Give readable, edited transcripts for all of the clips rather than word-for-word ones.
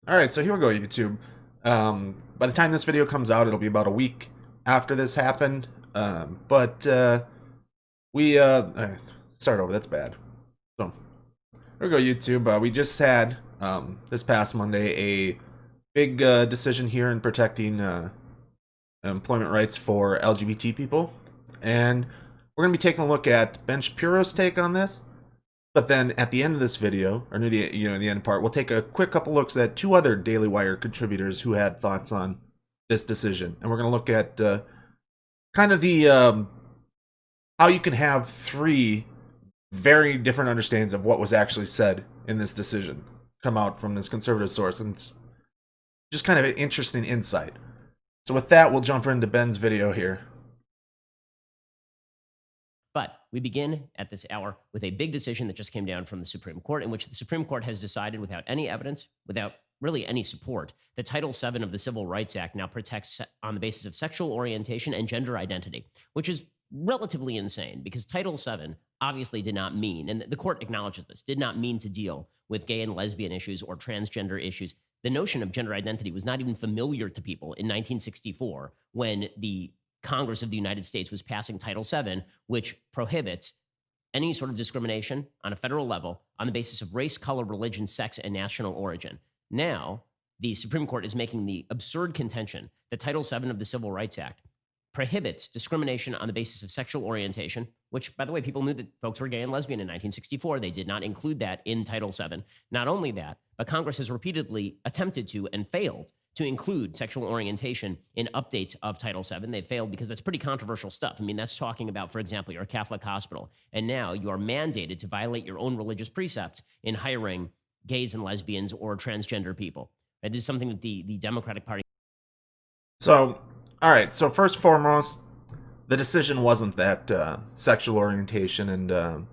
All right, so here we go, YouTube. By the time this video comes out, it'll be about a week after this happened. But we start over. That's bad. So here we go, YouTube. We just had this past Monday a big decision here in protecting employment rights for LGBT people, and we're gonna be taking a look at Ben Shapiro's take on this. But then at the end of this video, or near the end part, we'll take a quick couple looks at two other Daily Wire contributors who had thoughts on this decision, and we're going to look at kind of the how you can have three very different understandings of what was actually said in this decision come out from this conservative source, and it's just kind of an interesting insight. So with that, we'll jump into Ben's video here. But we begin at this hour with a big decision that just came down from the Supreme Court, in which the Supreme Court has decided, without any evidence, without really any support, that Title VII of the Civil Rights Act now protects on the basis of sexual orientation and gender identity, which is relatively insane because Title VII obviously did not mean, and the court acknowledges this, did not mean to deal with gay and lesbian issues or transgender issues. The notion of gender identity was not even familiar to people in 1964 when the Congress of the United States was passing Title VII, which prohibits any sort of discrimination on a federal level on the basis of race, color, religion, sex, and national origin. Now, the Supreme Court is making the absurd contention that Title VII of the Civil Rights Act prohibits discrimination on the basis of sexual orientation, which, by the way, people knew that folks were gay and lesbian in 1964. They did not include that in Title VII. Not only that, but Congress has repeatedly attempted to and failed to include sexual orientation in updates of Title VII. They failed because that's pretty controversial stuff. I mean, that's talking about, for example, you're a Catholic hospital, and now you are mandated to violate your own religious precepts in hiring gays and lesbians or transgender people. And this is something that the Democratic Party... So, all right. So first and foremost, the decision wasn't that sexual orientation and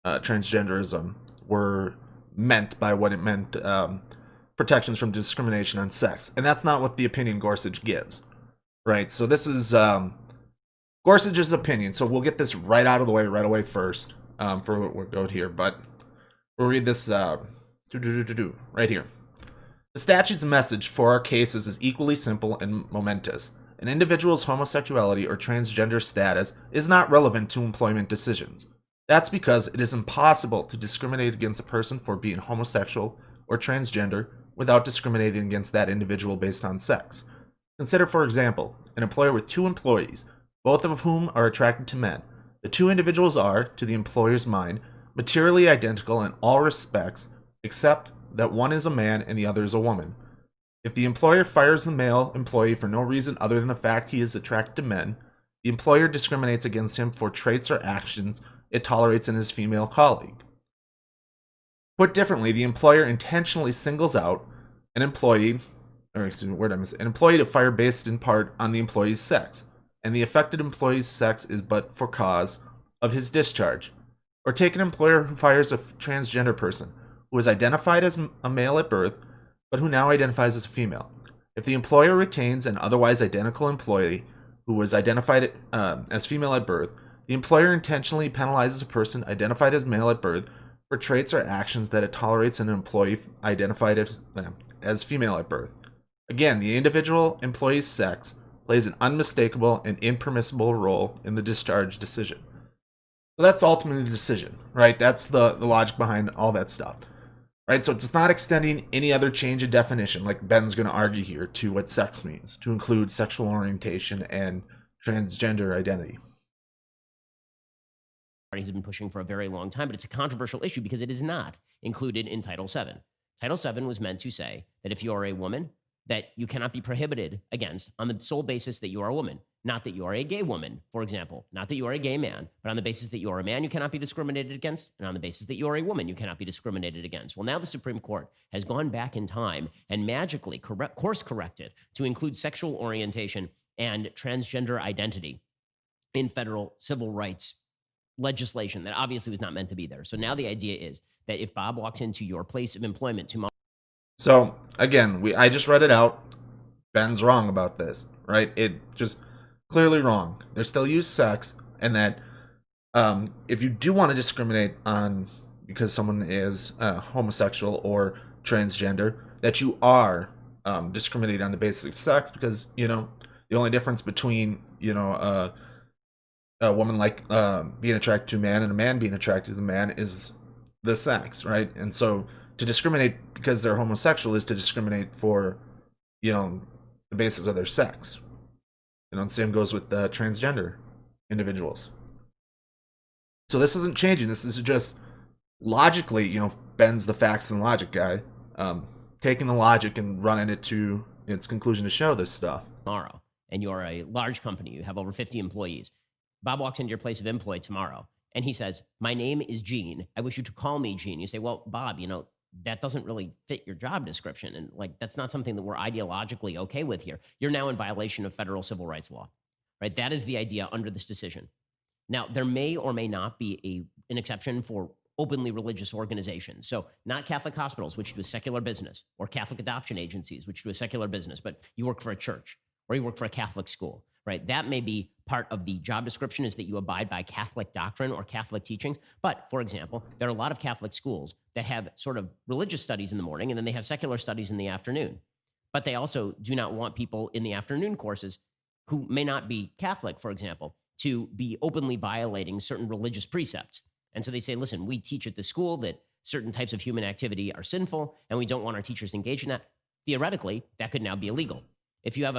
transgenderism were meant by what it meant, protections from discrimination on sex. And that's not what the opinion Gorsuch gives, right? So this is Gorsuch's opinion. So we'll get this right out of the way right away first for what we're going here. But we'll read this right here. The statute's message for our cases is equally simple and momentous. An individual's homosexuality or transgender status is not relevant to employment decisions. That's because it is impossible to discriminate against a person for being homosexual or transgender without discriminating against that individual based on sex. Consider, for example, an employer with two employees, both of whom are attracted to men. The two individuals are, to the employer's mind, materially identical in all respects, except that one is a man and the other is a woman. If the employer fires the male employee for no reason other than the fact he is attracted to men, the employer discriminates against him for traits or actions it tolerates in his female colleague. Put differently, the employer intentionally singles out an employee, an employee to fire based in part on the employee's sex, and the affected employee's sex is but for cause of his discharge. Or take an employer who fires a transgender person who was identified as a male at birth, but who now identifies as a female. If the employer retains an otherwise identical employee who was identified as female at birth, the employer intentionally penalizes a person identified as male at birth for traits or actions that it tolerates in an employee identified as female at birth. Again, the individual employee's sex plays an unmistakable and impermissible role in the discharge decision. So that's ultimately the decision, right? That's the logic behind all that stuff. Right, so it's not extending any other change of definition, like Ben's going to argue here, to what sex means, to include sexual orientation and transgender identity. Parties have been pushing for a very long time, but it's a controversial issue because it is not included in Title VII. Title VII was meant to say that if you are a woman, that you cannot be prohibited against on the sole basis that you are a woman. Not that you are a gay woman, for example. Not that you are a gay man, but on the basis that you are a man, you cannot be discriminated against, and on the basis that you are a woman, you cannot be discriminated against. Well, now the Supreme Court has gone back in time and magically course-corrected to include sexual orientation and transgender identity in federal civil rights legislation that obviously was not meant to be there. So now the idea is that if Bob walks into your place of employment tomorrow... So, again, I just read it out. Ben's wrong about this, right? It just... clearly wrong. They still use sex, and that if you do want to discriminate on because someone is homosexual or transgender, that you are discriminating on the basis of sex, because the only difference between a woman being attracted to a man and a man being attracted to a man is the sex, right? And so to discriminate because they're homosexual is to discriminate for the basis of their sex. And the same goes with transgender individuals. So this isn't changing. This is just logically, Ben's the facts and logic guy, taking the logic and running it to its conclusion to show this stuff. Tomorrow, and you're a large company, you have over 50 employees. Bob walks into your place of employ tomorrow, and he says, "My name is Gene. I wish you to call me Gene." You say, "Well, Bob, that doesn't really fit your job description. And that's not something that we're ideologically okay with here. You're now in violation of federal civil rights law," right? That is the idea under this decision. Now, there may or may not be an exception for openly religious organizations. So not Catholic hospitals, which do a secular business, or Catholic adoption agencies, which do a secular business, but you work for a church or you work for a Catholic school, right? That may be part of the job description, is that you abide by Catholic doctrine or Catholic teachings. But for example, there are a lot of Catholic schools that have sort of religious studies in the morning, and then they have secular studies in the afternoon. But they also do not want people in the afternoon courses who may not be Catholic, for example, to be openly violating certain religious precepts. And so they say, listen, we teach at the school that certain types of human activity are sinful, and we don't want our teachers engaged in that. Theoretically, that could now be illegal. If you have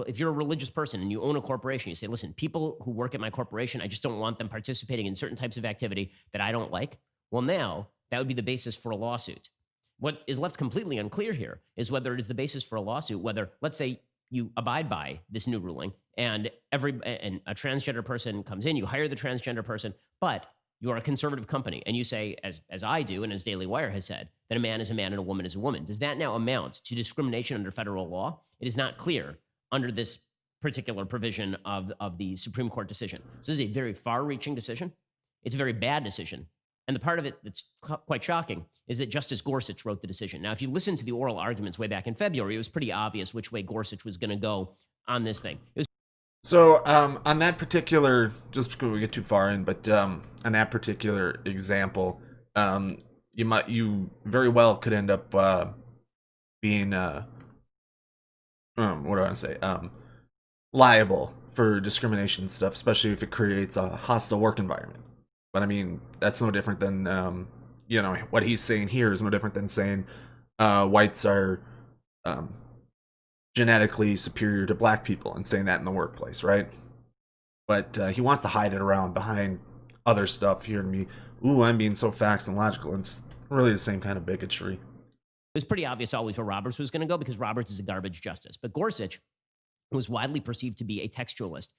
if you're a religious person and you own a corporation, you say, listen, people who work at my corporation, I just don't want them participating in certain types of activity that I don't like. Well, now that would be the basis for a lawsuit. What is left completely unclear here is whether it is the basis for a lawsuit, whether, let's say, you abide by this new ruling and a transgender person comes in, you hire the transgender person, but you are a conservative company and you say, as I do and as Daily Wire has said, that a man is a man and a woman is a woman. Does that now amount to discrimination under federal law? It is not clear under this particular provision of the Supreme Court decision. So this is a very far-reaching decision. It's a very bad decision. And the part of it that's quite shocking is that Justice Gorsuch wrote the decision. Now, if you listen to the oral arguments way back in February, it was pretty obvious which way Gorsuch was going to go on this thing. So on that particular, just before we get too far in, but on that particular example, you very well could end up being what do I want to say, liable for discrimination stuff, especially if it creates a hostile work environment. But I mean, that's no different than what he's saying here is no different than saying whites are genetically superior to black people and saying that in the workplace, right? But he wants to hide it around behind other stuff here and me. Ooh, I'm being so facts and logical. And it's really the same kind of bigotry. It was pretty obvious always where Roberts was going to go because Roberts is a garbage justice. But Gorsuch was widely perceived to be a textualist.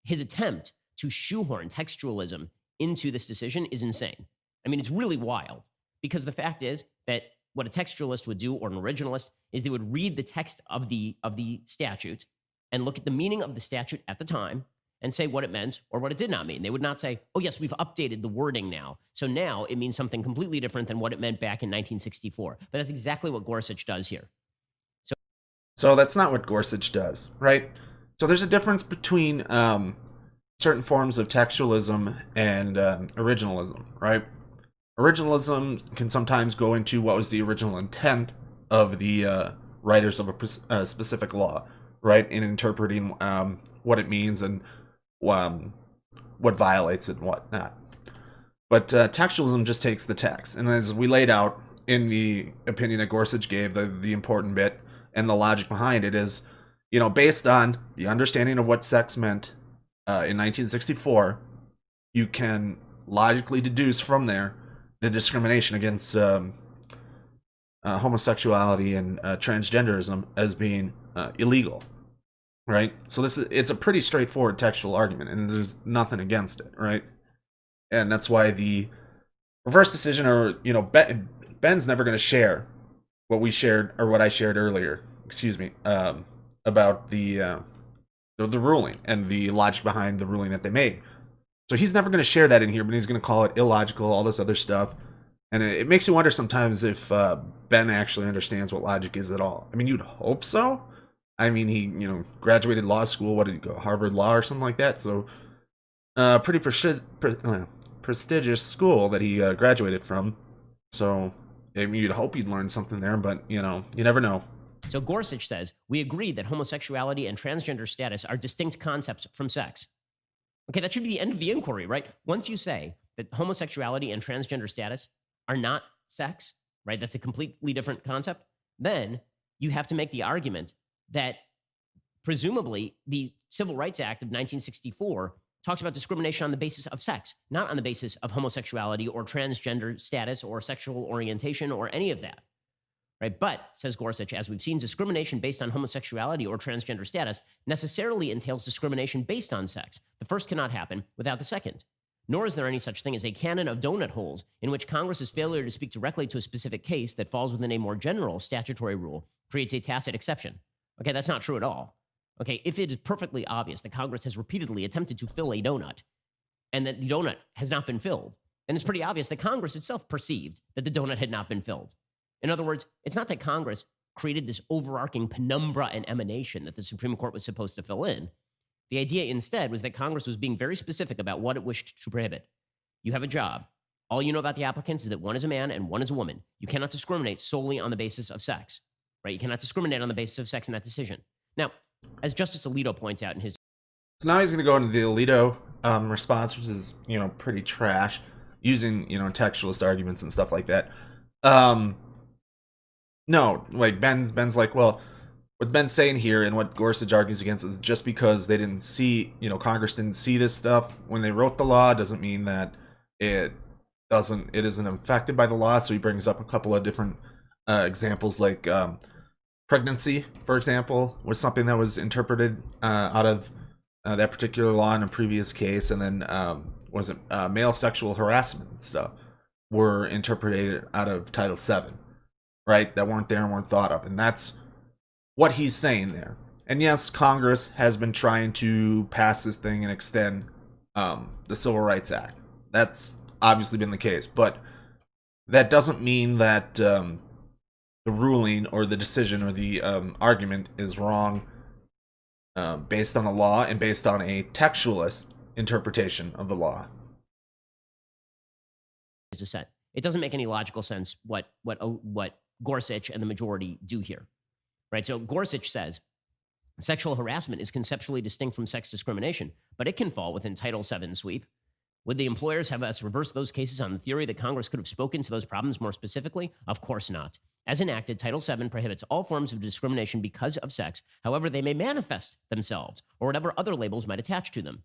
His attempt to shoehorn textualism into this decision is insane. I mean, it's really wild because the fact is that what a textualist would do, or an originalist, is they would read the text of the statute and look at the meaning of the statute at the time and say what it meant or what it did not mean. They would not say, oh, yes, we've updated the wording now, so now it means something completely different than what it meant back in 1964. But that's exactly what Gorsuch does here. So that's not what Gorsuch does, right? So there's a difference between certain forms of textualism and originalism, right? Originalism can sometimes go into what was the original intent of the writers of a specific law, right? In interpreting what it means and what violates it and what not. But textualism just takes the text. And as we laid out in the opinion that Gorsuch gave, the important bit and the logic behind it is, based on the understanding of what sex meant in 1964, you can logically deduce from there the discrimination against homosexuality and transgenderism as being illegal, right? So it's a pretty straightforward textual argument, and there's nothing against it, right? And that's why the reverse decision, or Ben's never going to share what we shared or what I shared earlier. About the ruling and the logic behind the ruling that they made. So he's never going to share that in here, but he's going to call it illogical, all this other stuff. And it makes you wonder sometimes if Ben actually understands what logic is at all. I mean, you'd hope so. I mean, he, graduated law school. What did he go? Harvard Law or something like that. So pretty prestigious school that he graduated from. So I mean, you'd hope you'd learn something there, but you never know. So Gorsuch says, we agree that homosexuality and transgender status are distinct concepts from sex. Okay, that should be the end of the inquiry, right? Once you say that homosexuality and transgender status are not sex, right? That's a completely different concept. Then you have to make the argument that presumably the Civil Rights Act of 1964 talks about discrimination on the basis of sex, not on the basis of homosexuality or transgender status or sexual orientation or any of that. Right? But, says Gorsuch, as we've seen, discrimination based on homosexuality or transgender status necessarily entails discrimination based on sex. The first cannot happen without the second. Nor is there any such thing as a canon of donut holes in which Congress's failure to speak directly to a specific case that falls within a more general statutory rule creates a tacit exception. Okay, that's not true at all. Okay, if it is perfectly obvious that Congress has repeatedly attempted to fill a donut and that the donut has not been filled, then it's pretty obvious that Congress itself perceived that the donut had not been filled. In other words, it's not that Congress created this overarching penumbra and emanation that the Supreme Court was supposed to fill in. The idea instead was that Congress was being very specific about what it wished to prohibit. You have a job. All you know about the applicants is that one is a man and one is a woman. You cannot discriminate solely on the basis of sex, right? You cannot discriminate on the basis of sex in that decision. Now, as Justice Alito points out in his... So now he's going to go into the Alito response, which is, pretty trash, using, textualist arguments and stuff like that. No, like Ben's like, well, what Ben's saying here and what Gorsuch argues against is just because they didn't see, Congress didn't see this stuff when they wrote the law doesn't mean that it isn't affected by the law. So he brings up a couple of different examples, like pregnancy, for example, was something that was interpreted out of that particular law in a previous case, and then male sexual harassment and stuff were interpreted out of Title VII. Right, that weren't there and weren't thought of. And that's what he's saying there. And yes, Congress has been trying to pass this thing and extend the Civil Rights Act. That's obviously been the case. But that doesn't mean that the ruling or the decision or the argument is wrong based on the law and based on a textualist interpretation of the law. Dissent. It doesn't make any logical sense what Gorsuch and the majority do here, right? So Gorsuch says sexual harassment is conceptually distinct from sex discrimination, but it can fall within Title VII sweep. Would the employers have us reverse those cases on the theory that Congress could have spoken to those problems more specifically? Of course not. As enacted, Title VII prohibits all forms of discrimination because of sex, however they may manifest themselves or whatever other labels might attach to them.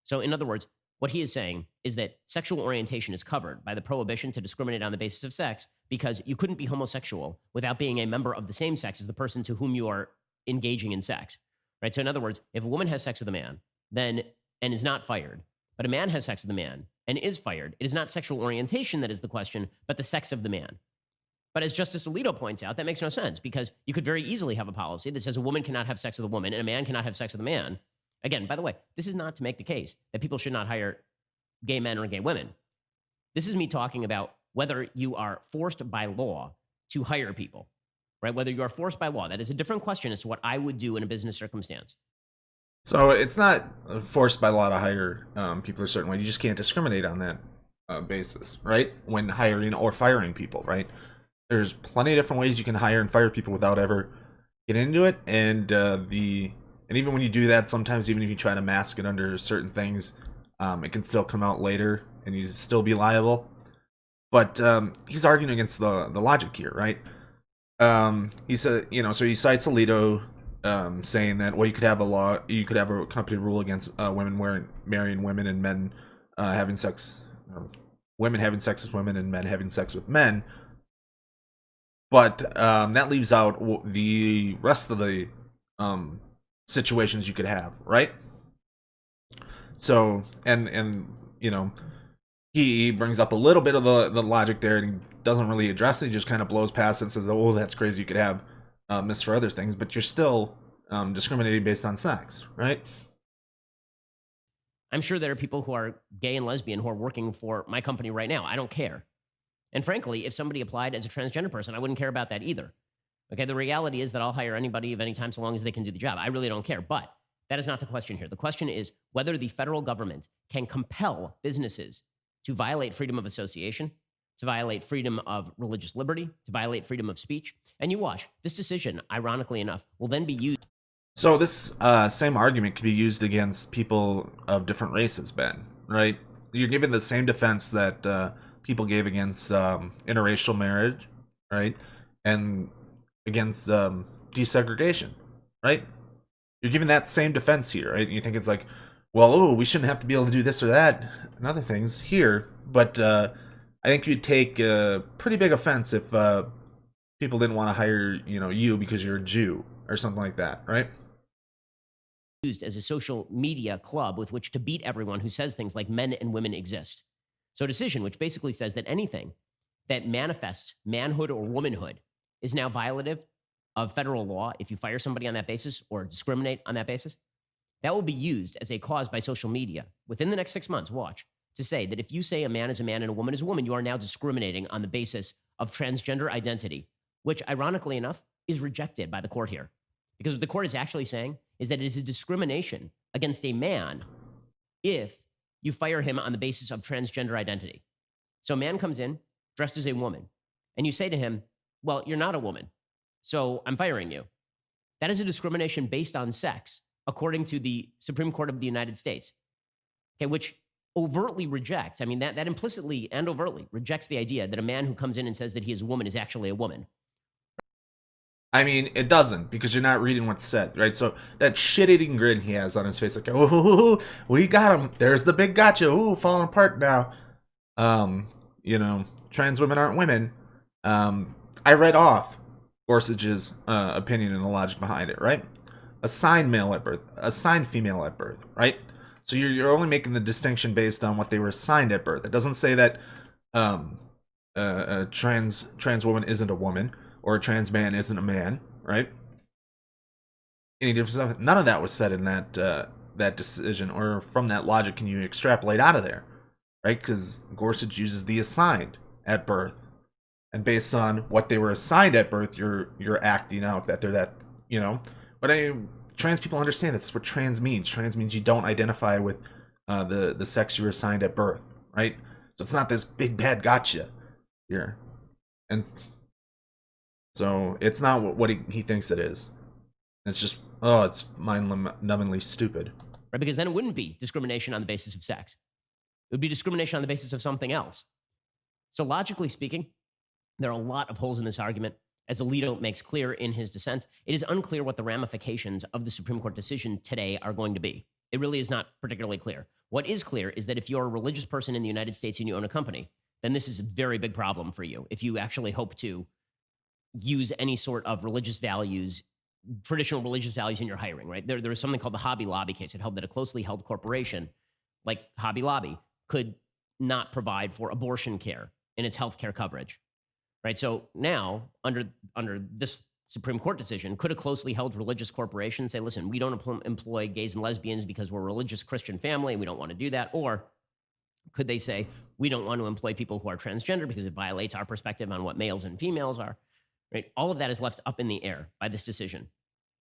So in other words, what he is saying is that sexual orientation is covered by the prohibition to discriminate on the basis of sex because you couldn't be homosexual without being a member of the same sex as the person to whom you are engaging in sex, right? So in other words, if a woman has sex with a man and is not fired, but a man has sex with a man and is fired, it is not sexual orientation that is the question, but the sex of the man. But as Justice Alito points out, that makes no sense because you could very easily have a policy that says a woman cannot have sex with a woman and a man cannot have sex with a man. Again, by the way, this is not to make the case that people should not hire gay men or gay women. This is me talking about whether you are forced by law to hire people, right? Whether you are forced by law. That is a different question as to what I would do in a business circumstance. So it's not forced by law to hire people a certain way. You just can't discriminate on that basis, right? When hiring or firing people, right? There's plenty of different ways you can hire and fire people without ever getting into it. And even when you do that, sometimes even if you try to mask it under certain things, it can still come out later and you still be liable. But he's arguing against the logic here, right? He said, so he cites Alito saying that, well, you could have a company rule against women marrying women and men having sex, women having sex with women and men having sex with men. But that leaves out the rest of the situations you could have, right? So, and he brings up a little bit of the logic there, and he doesn't really address it. He just kind of blows past it and says, oh, that's crazy. You could have this for other things, but you're still discriminating based on sex, right? I'm sure there are people who are gay and lesbian who are working for my company right now. I don't care. And frankly, if somebody applied as a transgender person, I wouldn't care about that either. Okay, the reality is that I'll hire anybody of any time so long as they can do the job. I really don't care, but that is not the question here. The question is whether the federal government can compel businesses to violate freedom of association, to violate freedom of religious liberty, to violate freedom of speech. And you watch, this decision, ironically enough, will then be used. So this same argument could be used against people of different races, Ben, right? You're given the same defense that people gave against interracial marriage, right? And against desegregation, right? You're given that same defense here, right? You think it's like, well, oh, we shouldn't have to be able to do this or that and other things here, but I think you'd take a pretty big offense if people didn't want to hire, you because you're a Jew or something like that, right? Used as a social media club with which to beat everyone who says things like men and women exist. So a decision which basically says that anything that manifests manhood or womanhood is now violative of federal law if you fire somebody on that basis or discriminate on that basis. That will be used as a cause by social media within the next 6 months, watch, to say that if you say a man is a man and a woman is a woman, you are now discriminating on the basis of transgender identity, which ironically enough is rejected by the court here. Because what the court is actually saying is that it is a discrimination against a man if you fire him on the basis of transgender identity. So a man comes in dressed as a woman, and you say to him, well, you're not a woman, so I'm firing you. That is a discrimination based on sex, according to the Supreme Court of the United States, okay, which overtly rejects, that implicitly and overtly rejects the idea that a man who comes in and says that he is a woman is actually a woman. It doesn't, because you're not reading what's said, right? So that shit-eating grin he has on his face, like, oh, we got him. There's the big gotcha. Ooh, falling apart now. Trans women aren't women. I read off Gorsuch's opinion and the logic behind it, right? Assigned male at birth, assigned female at birth, right? So you're only making the distinction based on what they were assigned at birth. It doesn't say that a trans woman isn't a woman, or a trans man isn't a man, right? Any different stuff? None of that was said in that decision, or from that logic can you extrapolate out of there, right? Because Gorsuch uses the assigned at birth, and based on what they were assigned at birth, you're acting out that they're that, But trans people understand this. That's what trans means. Trans means you don't identify with the sex you were assigned at birth, right? So it's not this big bad gotcha here, and so it's not what he thinks it is. It's just, it's mind-numbingly stupid. Right, because then it wouldn't be discrimination on the basis of sex. It would be discrimination on the basis of something else. So logically speaking, there are a lot of holes in this argument. As Alito makes clear in his dissent, it is unclear what the ramifications of the Supreme Court decision today are going to be. It really is not particularly clear. What is clear is that if you're a religious person in the United States and you own a company, then this is a very big problem for you if you actually hope to use any sort of religious values, traditional religious values in your hiring, right? There was something called the Hobby Lobby case. It held that a closely held corporation like Hobby Lobby could not provide for abortion care in its healthcare coverage, right? So now, under this Supreme Court decision, could a closely held religious corporation say, listen, we don't employ gays and lesbians because we're a religious Christian family and we don't want to do that? Or could they say, we don't want to employ people who are transgender because it violates our perspective on what males and females are? Right? All of that is left up in the air by this decision.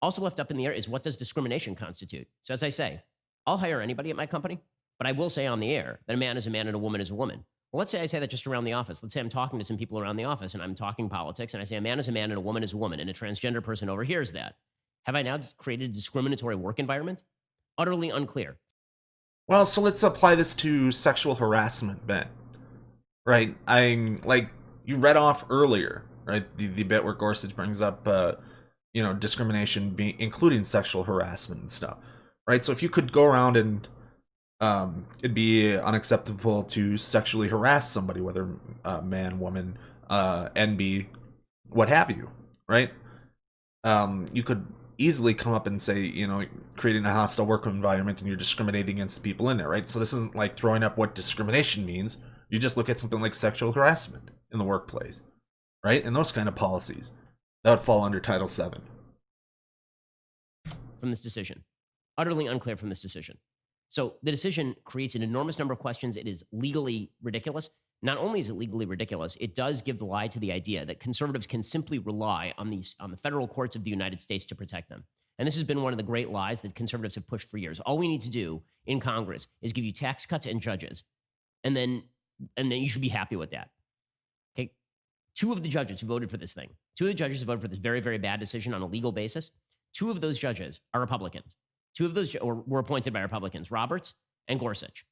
Also left up in the air is, what does discrimination constitute? So as I say, I'll hire anybody at my company, but I will say on the air that a man is a man and a woman is a woman. Well, let's say I say that just around the office. Let's say I'm talking to some people around the office and I'm talking politics and I say a man is a man and a woman is a woman, and a transgender person overhears that. Have I now created a discriminatory work environment? Utterly unclear. Well, so let's apply this to sexual harassment, Ben. Right? You read off earlier, right? The bit where Gorsuch brings up, discrimination, including sexual harassment and stuff, right? So if you could go around and it'd be unacceptable to sexually harass somebody, whether man, woman, NB, what have you, right? You could easily come up and say, creating a hostile work environment and you're discriminating against the people in there, right? So this isn't like throwing up what discrimination means. You just look at something like sexual harassment in the workplace, right? And those kind of policies that would fall under Title VII. From this decision, utterly unclear from this decision. So the decision creates an enormous number of questions. It is legally ridiculous. Not only is it legally ridiculous, it does give the lie to the idea that conservatives can simply rely on the federal courts of the United States to protect them. And this has been one of the great lies that conservatives have pushed for years. All we need to do in Congress is give you tax cuts and judges, and then you should be happy with that. two of the judges who voted for this thing, two of the judges who voted for this very, very bad decision on a legal basis, two of those judges are Republicans. Two of those were appointed by Republicans, Roberts and Gorsuch.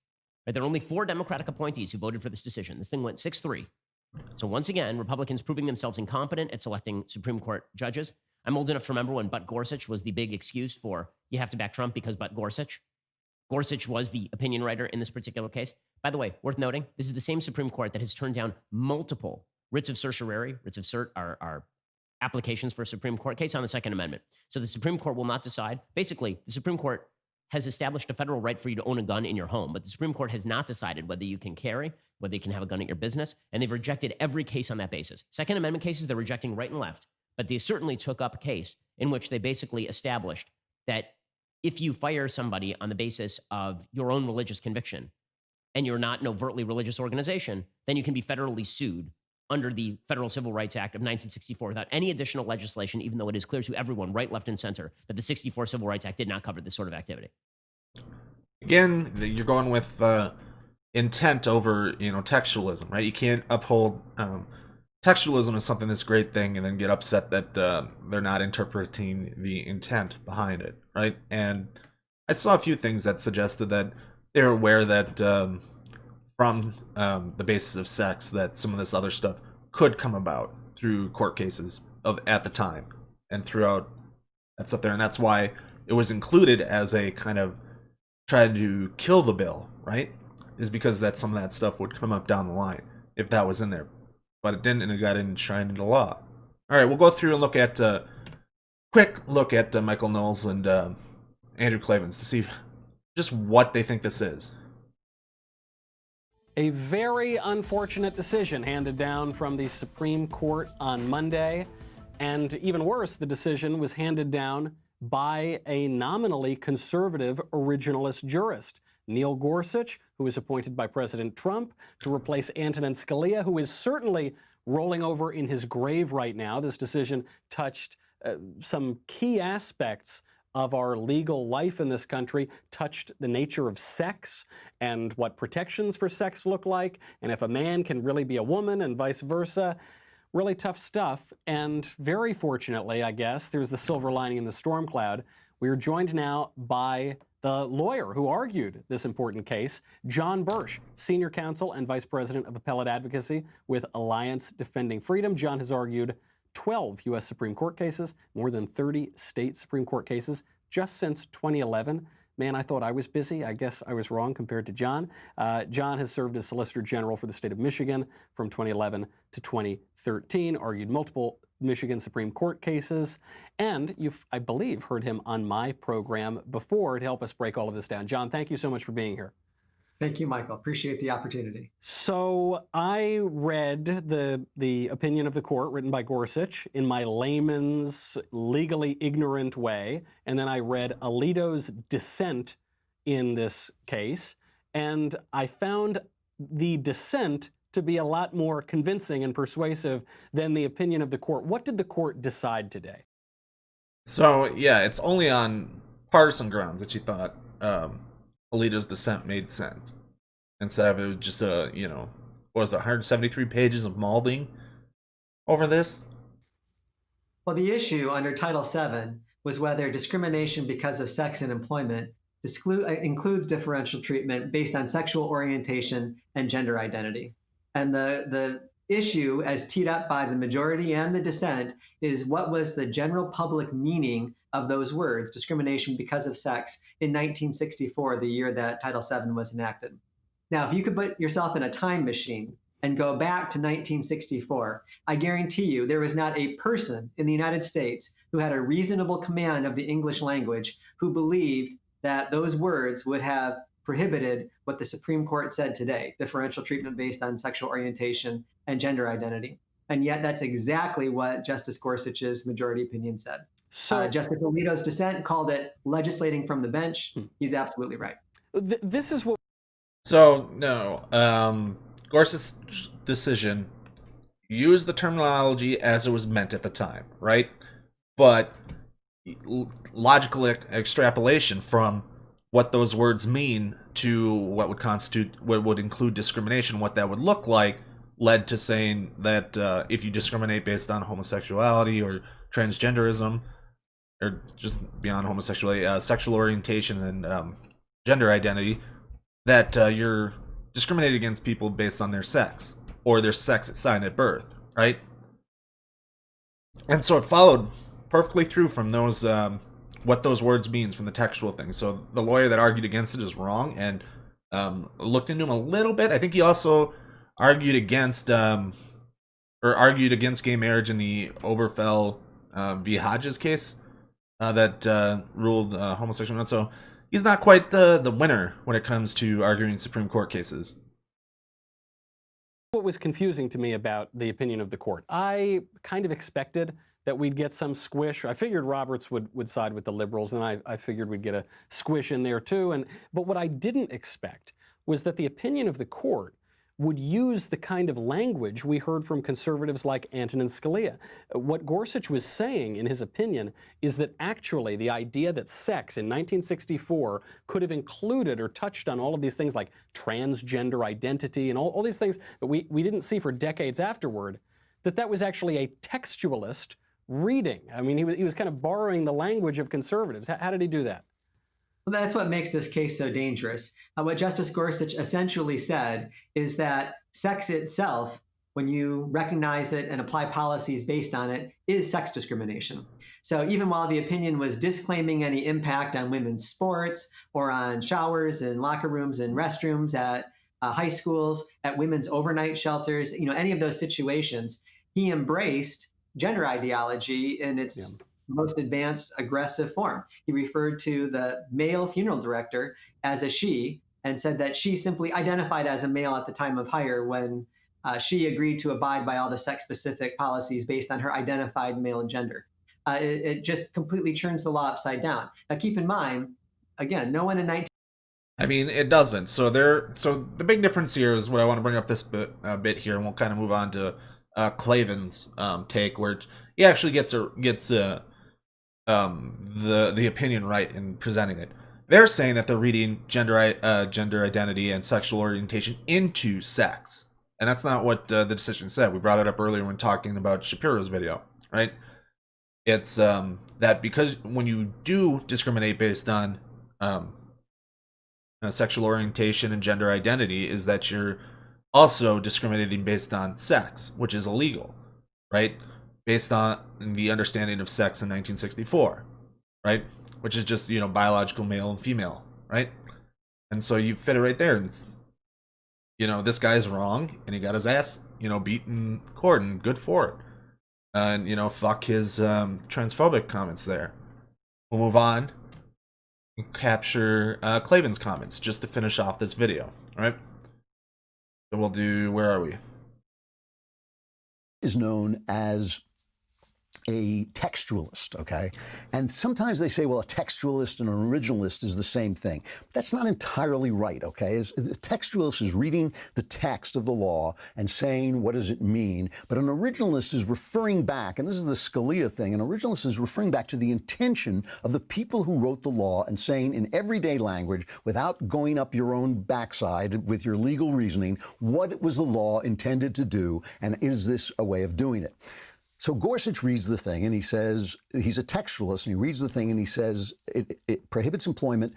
Right? There are only 4 Democratic appointees who voted for this decision. This thing went 6-3. So once again, Republicans proving themselves incompetent at selecting Supreme Court judges. I'm old enough to remember when But Gorsuch was the big excuse for you have to back Trump because But Gorsuch. Gorsuch was the opinion writer in this particular case. By the way, worth noting, this is the same Supreme Court that has turned down multiple writs of certiorari. Writs of cert are applications for a Supreme Court case on the Second Amendment. So the Supreme Court will not decide. Basically, the Supreme Court has established a federal right for you to own a gun in your home, but the Supreme Court has not decided whether you can carry, whether you can have a gun at your business, and they've rejected every case on that basis. Second Amendment cases, they're rejecting right and left, but they certainly took up a case in which they basically established that if you fire somebody on the basis of your own religious conviction and you're not an overtly religious organization, then you can be federally sued under the Federal Civil Rights Act of 1964 without any additional legislation, even though it is clear to everyone, right, left, and center, that the 64 Civil Rights Act did not cover this sort of activity. Again, you're going with intent over, textualism, right? You can't uphold textualism as something that's a great thing and then get upset that they're not interpreting the intent behind it, right? And I saw a few things that suggested that they're aware that from the basis of sex that some of this other stuff could come about through court cases at the time and throughout that stuff there. And that's why it was included as a kind of try to kill the bill, right? Is because that some of that stuff would come up down the line if that was in there. But it didn't, and it got enshrined into law. All right, we'll go through and look at quick look at Michael Knowles and Andrew Clavens to see just what they think this is. A very unfortunate decision handed down from the Supreme Court on Monday. And even worse, the decision was handed down by a nominally conservative originalist jurist, Neil Gorsuch, who was appointed by President Trump to replace Antonin Scalia, who is certainly rolling over in his grave right now. This decision touched some key aspects of our legal life in this country, touched the nature of sex and what protections for sex look like, and if a man can really be a woman and vice versa. Really tough stuff, and very fortunately, I guess, there's the silver lining in the storm cloud. We are joined now by the lawyer who argued this important case, John Birch, Senior Counsel and Vice President of Appellate Advocacy with Alliance Defending Freedom. John has argued 12 U.S. Supreme Court cases, more than 30 state Supreme Court cases just since 2011. Man, I thought I was busy. I guess I was wrong compared to John. John has served as Solicitor General for the state of Michigan from 2011 to 2013, argued multiple Michigan Supreme Court cases, and you've, I believe, heard him on my program before to help us break all of this down. John, thank you so much for being here. Thank you, Michael. Appreciate the opportunity. So I read the opinion of the court written by Gorsuch in my layman's, legally ignorant way, and then I read Alito's dissent in this case, and I found the dissent to be a lot more convincing and persuasive than the opinion of the court. What did the court decide today? So, yeah, it's only on partisan grounds that you thought Alito's dissent made sense. Instead of it was just what was it, 173 pages of mauling over this? Well, the issue under Title VII was whether discrimination because of sex in employment includes differential treatment based on sexual orientation and gender identity. And the issue, as teed up by the majority and the dissent, is what was the general public meaning of those words, discrimination because of sex, in 1964, the year that Title VII was enacted. Now, if you could put yourself in a time machine and go back to 1964, I guarantee you there was not a person in the United States who had a reasonable command of the English language who believed that those words would have prohibited what the Supreme Court said today, differential treatment based on sexual orientation and gender identity. And yet that's exactly what Justice Gorsuch's majority opinion said. So Justice Alito's dissent called it legislating from the bench. He's absolutely right. This is what... So, no, Gorsuch's decision used the terminology as it was meant at the time, right? But logical extrapolation from what those words mean to what would include discrimination, what that would look like, led to saying that if you discriminate based on homosexuality or transgenderism, or just beyond homosexuality, sexual orientation and gender identity, that you're discriminated against people based on their sex or their sex assigned at birth, right? And so it followed perfectly through from those what those words means from the textual thing. So the lawyer that argued against it is wrong, and looked into him a little bit. I think he also argued against gay marriage in the Oberfell v. Hodges case that ruled homosexual. So he's not quite the winner when it comes to arguing Supreme Court cases. What was confusing to me about the opinion of the court, I kind of expected that we'd get some squish. I figured Roberts would side with the liberals, and I figured we'd get a squish in there too. But what I didn't expect was that the opinion of the court would use the kind of language we heard from conservatives like Antonin Scalia. What Gorsuch was saying, in his opinion, is that actually the idea that sex in 1964 could have included or touched on all of these things like transgender identity and all these things that we didn't see for decades afterward, that was actually a textualist reading. I mean, he was kind of borrowing the language of conservatives. How did he do that? Well, that's what makes this case so dangerous. What Justice Gorsuch essentially said is that sex itself, when you recognize it and apply policies based on it, is sex discrimination. So even while the opinion was disclaiming any impact on women's sports or on showers and locker rooms and restrooms at high schools, at women's overnight shelters, any of those situations, he embraced gender ideology in its most advanced aggressive form. He referred to the male funeral director as a she and said that she simply identified as a male at the time of hire when she agreed to abide by all the sex-specific policies based on her identified male gender. It just completely turns the law upside down. Now, keep in mind, again, no one in 19... I mean, it doesn't. So the big difference here is what I want to bring up this bit here, and we'll kind of move on to Klavan's take, where he actually gets the opinion right in presenting it. They're saying that they're reading gender identity and sexual orientation into sex, and that's not what the decision said. We brought it up earlier when talking about Shapiro's video, right? It's that because when you do discriminate based on sexual orientation and gender identity, is that you're also discriminating based on sex, which is illegal, right? Based on the understanding of sex in 1964, right? Which is just, biological male and female, right? And so you fit it right there. And, this guy's wrong, and he got his ass, beaten in court, and good for it. And, fuck his transphobic comments there. We'll move on and capture Klavan's comments just to finish off this video, all right? So we'll do, where are we? Is known as a textualist, okay? And sometimes they say, well, a textualist and an originalist is the same thing. That's not entirely right, okay? A textualist is reading the text of the law and saying, what does it mean? But an originalist is referring back, and this is the Scalia thing, an originalist is referring back to the intention of the people who wrote the law and saying in everyday language, without going up your own backside with your legal reasoning, what was the law intended to do, and is this a way of doing it? So Gorsuch reads the thing and he says, he's a textualist, and he reads the thing and he says it prohibits employment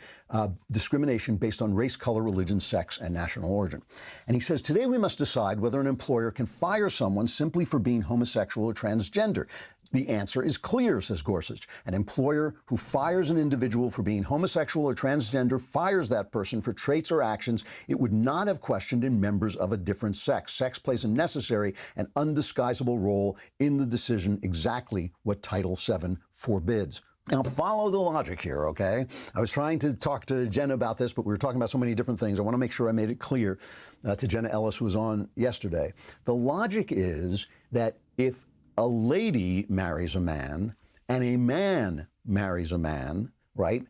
discrimination based on race, color, religion, sex, and national origin. And he says, today we must decide whether an employer can fire someone simply for being homosexual or transgender. The answer is clear, says Gorsuch. An employer who fires an individual for being homosexual or transgender fires that person for traits or actions it would not have questioned in members of a different sex. Sex plays a necessary and undisguisable role in the decision, exactly what Title VII forbids. Now, follow the logic here, okay? I was trying to talk to Jenna about this, but we were talking about so many different things. I want to make sure I made it clear to Jenna Ellis, who was on yesterday. The logic is that if a lady marries a man and a man marries a man, right?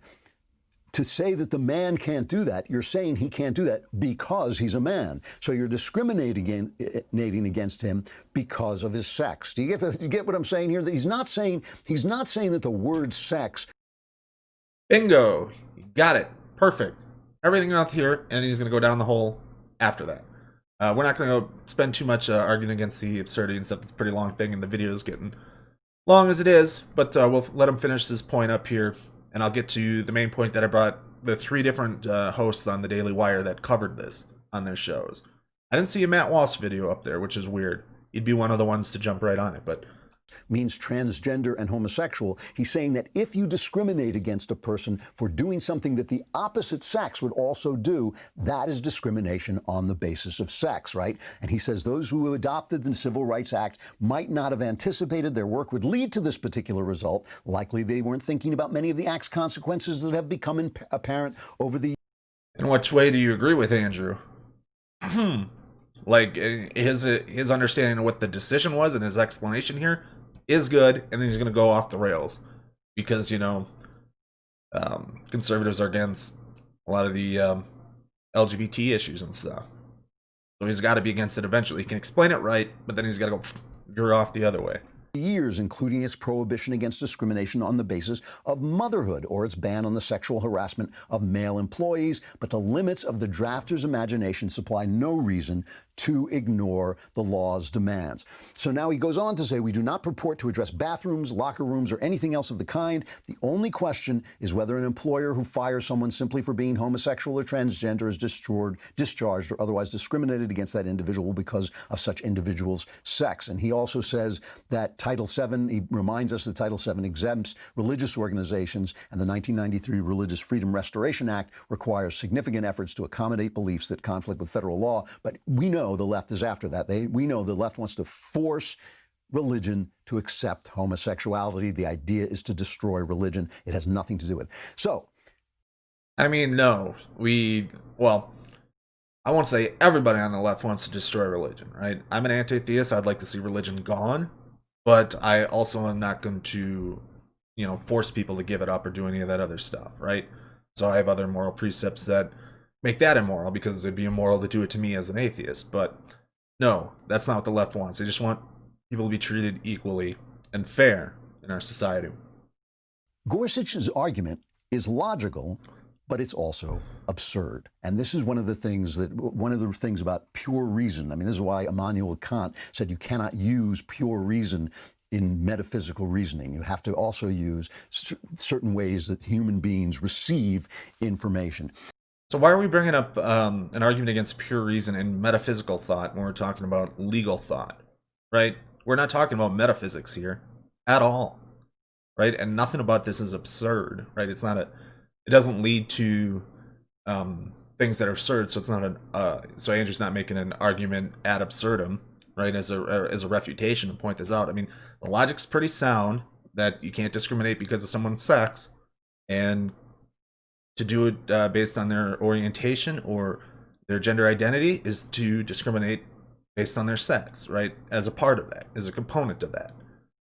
To say that the man can't do that, you're saying he can't do that because he's a man. So you're discriminating against him because of his sex. Do you get what I'm saying here? That he's not saying that the word sex. Bingo. You got it. Perfect. Everything out here, and he's going to go down the hole after that. We're not going to go spend too much arguing against the absurdity and stuff. It's a pretty long thing, and the video is getting long as it is. But we'll let him finish this point up here, and I'll get to the main point that I brought the 3 different hosts on the Daily Wire that covered this on their shows. I didn't see a Matt Walsh video up there, which is weird. He'd be one of the ones to jump right on it, but means transgender and homosexual. He's saying that if you discriminate against a person for doing something that the opposite sex would also do, that is discrimination on the basis of sex, right? And he says those who adopted the Civil Rights Act might not have anticipated their work would lead to this particular result. Likely they weren't thinking about many of the act's consequences that have become apparent over the... In which way do you agree with Andrew? Like, his understanding of what the decision was and his explanation here is good, and then he's going to go off the rails because, you know, conservatives are against a lot of the LGBT issues and stuff. So he's got to be against it eventually. He can explain it right, but then he's got to go veer off the other way. Years, including its prohibition against discrimination on the basis of motherhood or its ban on the sexual harassment of male employees. But the limits of the drafter's imagination supply no reason to ignore the law's demands. So now he goes on to say, we do not purport to address bathrooms, locker rooms, or anything else of the kind. The only question is whether an employer who fires someone simply for being homosexual or transgender is discharged or otherwise discriminated against that individual because of such individual's sex. And he also says that Title VII, he reminds us that Title VII exempts religious organizations, and the 1993 Religious Freedom Restoration Act requires significant efforts to accommodate beliefs that conflict with federal law. But we know the left is after that. We know the left wants to force religion to accept homosexuality. The idea is to destroy religion. It has nothing to do with it. So, I mean, no, well, I won't say everybody on the left wants to destroy religion, right? I'm an anti-theist. I'd like to see religion gone, but I also am not going to, you know, force people to give it up or do any of that other stuff, right? So I have other moral precepts that make that immoral because it'd be immoral to do it to me as an atheist. But no, that's not what the left wants. They just want people to be treated equally and fair in our society. Gorsuch's argument is logical, but it's also absurd. And this is one of the things about pure reason. I mean, this is why Immanuel Kant said you cannot use pure reason in metaphysical reasoning. You have to also use certain ways that human beings receive information. So why are we bringing up an argument against pure reason and metaphysical thought when we're talking about legal thought, right? We're not talking about metaphysics here at all, right? And nothing about this is absurd, right? It doesn't lead to things that are absurd, so it's not so Andrew's not making an argument ad absurdum, right? As a refutation to point this out. I mean, the logic's pretty sound that you can't discriminate because of someone's sex, and to do it based on their orientation or their gender identity is to discriminate based on their sex, right? As a part of that, as a component of that,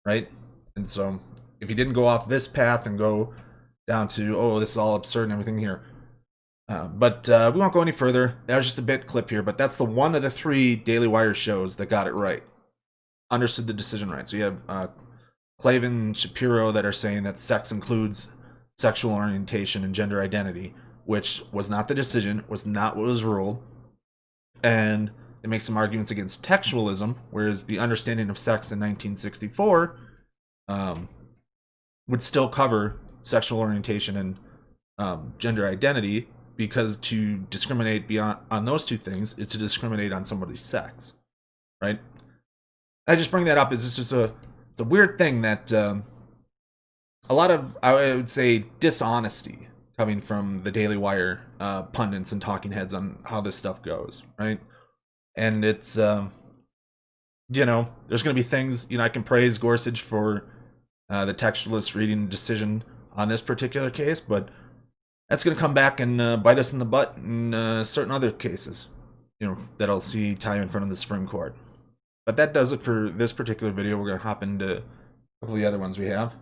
right? And so if you didn't go off this path and go down to, oh, this is all absurd and everything here. But we won't go any further. That was just a bit clip here, but that's the one of the 3 Daily Wire shows that got it right. Understood the decision right. So you have Clavin, Shapiro that are saying that sex includes sexual orientation and gender identity, which was not the decision, was not what was ruled. And it makes some arguments against textualism, whereas the understanding of sex in 1964 would still cover sexual orientation and gender identity, because to discriminate beyond on those 2 things is to discriminate on somebody's sex, right? I just bring that up as it's just it's a weird thing that a lot of, I would say, dishonesty coming from the Daily Wire pundits and talking heads on how this stuff goes, right? And it's, you know, there's going to be things, you know, I can praise Gorsuch for the textualist reading decision on this particular case, but that's going to come back and bite us in the butt in certain other cases, you know, that I'll see time in front of the Supreme Court. But that does it for this particular video. We're going to hop into a couple of the other ones we have.